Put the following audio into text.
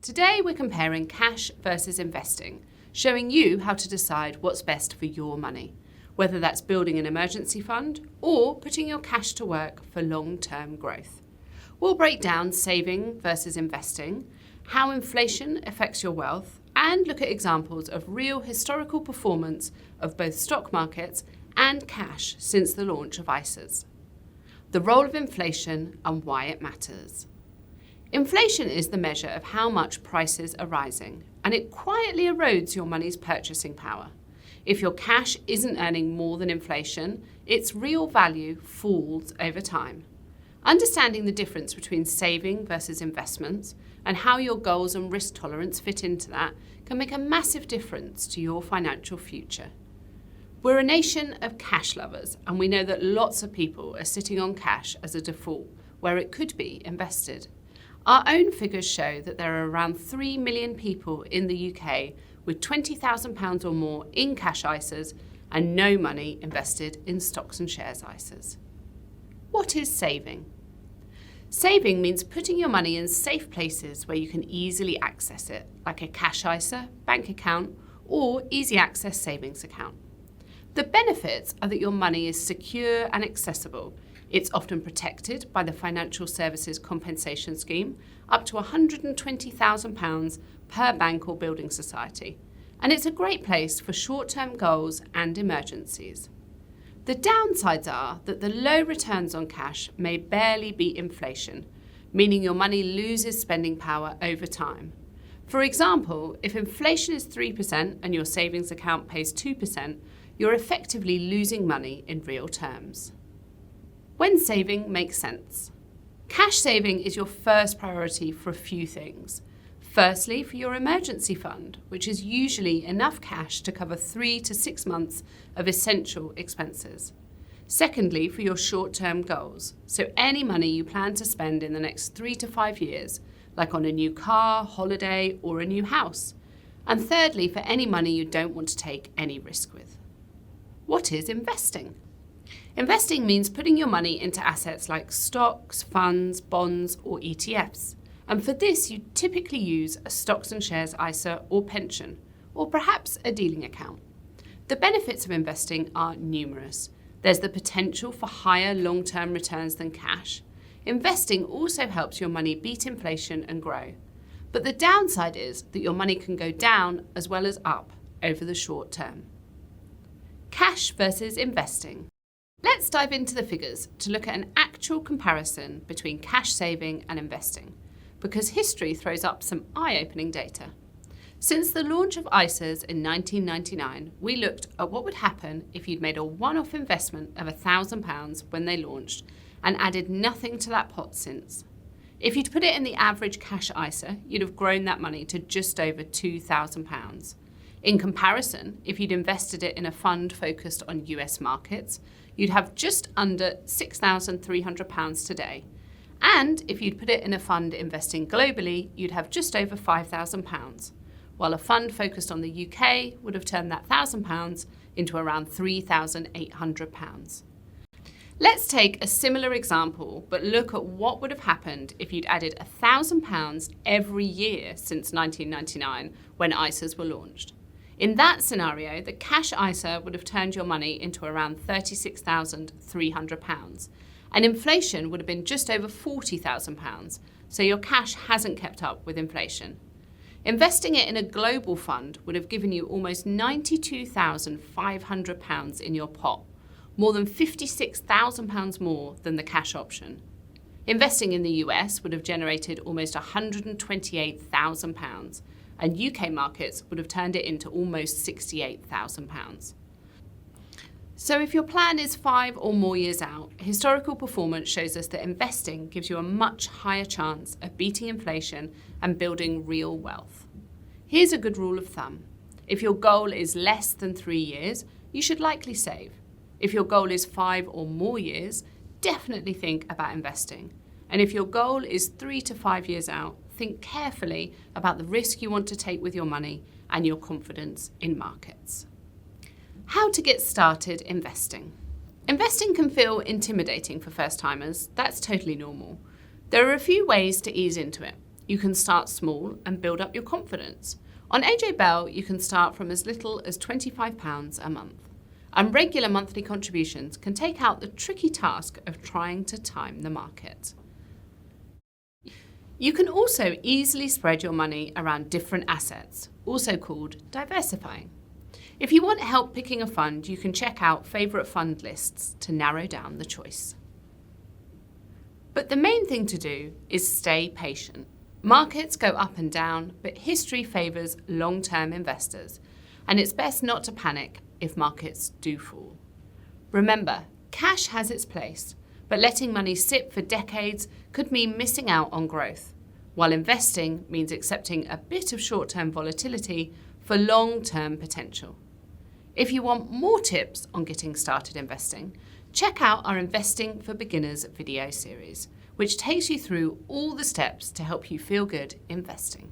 Today we're comparing cash versus investing, showing you how to decide what's best for your money, whether that's building an emergency fund or putting your cash to work for long-term growth. We'll break down saving versus investing, how inflation affects your wealth, and look at examples of real historical performance of both stock markets and cash since the launch of ISAs. The role of inflation and why it matters. Inflation is the measure of how much prices are rising, and it quietly erodes your money's purchasing power. If your cash isn't earning more than inflation, its real value falls over time. Understanding the difference between saving versus investments and how your goals and risk tolerance fit into that can make a massive difference to your financial future. We're a nation of cash lovers, and we know that lots of people are sitting on cash as a default where it could be invested. Our own figures show that there are around 3 million people in the UK with £20,000 or more in cash ISAs and no money invested in stocks and shares ISAs. What is saving? Saving means putting your money in safe places where you can easily access it, like a cash ISA, bank account, or easy access savings account. The benefits are that your money is secure and accessible. It's often protected by the Financial Services Compensation Scheme, up to £120,000 per bank or building society. And it's a great place for short-term goals and emergencies. The downsides are that the low returns on cash may barely beat inflation, meaning your money loses spending power over time. For example, if inflation is 3% and your savings account pays 2%, you're effectively losing money in real terms. When saving makes sense. Cash saving is your first priority for a few things. Firstly, for your emergency fund, which is usually enough cash to cover 3 to 6 months of essential expenses. Secondly, for your short-term goals, so any money you plan to spend in the next 3 to 5 years, like on a new car, holiday, or a new house. And thirdly, for any money you don't want to take any risk with. What is investing? Investing means putting your money into assets like stocks, funds, bonds, or ETFs. And for this, you typically use a stocks and shares ISA or pension, or perhaps a dealing account. The benefits of investing are numerous. There's the potential for higher long-term returns than cash. Investing also helps your money beat inflation and grow. But the downside is that your money can go down as well as up over the short term. Cash versus investing. Let's dive into the figures to look at an actual comparison between cash saving and investing, because history throws up some eye-opening data. Since the launch of ISAs in 1999, we looked at what would happen if you'd made a one-off investment of £1,000 when they launched and added nothing to that pot since. If you'd put it in the average cash ISA, you'd have grown that money to just over £2,000. In comparison, if you'd invested it in a fund focused on US markets, you'd have just under £6,300 today. And if you'd put it in a fund investing globally, you'd have just over £5,000, while a fund focused on the UK would have turned that £1,000 into around £3,800. Let's take a similar example, but look at what would have happened if you'd added £1,000 every year since 1999 when ISAs were launched. In that scenario, the cash ISA would have turned your money into around £36,300, and inflation would have been just over £40,000, so your cash hasn't kept up with inflation. Investing it in a global fund would have given you almost £92,500 in your pot, more than £56,000 more than the cash option. Investing in the US would have generated almost £128,000, and UK markets would have turned it into almost £68,000. So if your plan is 5 or more years out, historical performance shows us that investing gives you a much higher chance of beating inflation and building real wealth. Here's a good rule of thumb. If your goal is less than 3 years, you should likely save. If your goal is 5 or more years, definitely think about investing. And if your goal is 3 to 5 years out, think carefully about the risk you want to take with your money and your confidence in markets. How to get started investing. Investing can feel intimidating for first-timers. That's totally normal. There are a few ways to ease into it. You can start small and build up your confidence. On AJ Bell, you can start from as little as £25 a month. And regular monthly contributions can take out the tricky task of trying to time the market. You can also easily spread your money around different assets, also called diversifying. If you want help picking a fund, you can check out favourite fund lists to narrow down the choice. But the main thing to do is stay patient. Markets go up and down, but history favours long-term investors, and it's best not to panic if markets do fall. Remember, cash has its place, but letting money sit for decades could mean missing out on growth, while investing means accepting a bit of short-term volatility for long-term potential. If you want more tips on getting started investing, check out our Investing for Beginners video series, which takes you through all the steps to help you feel good investing.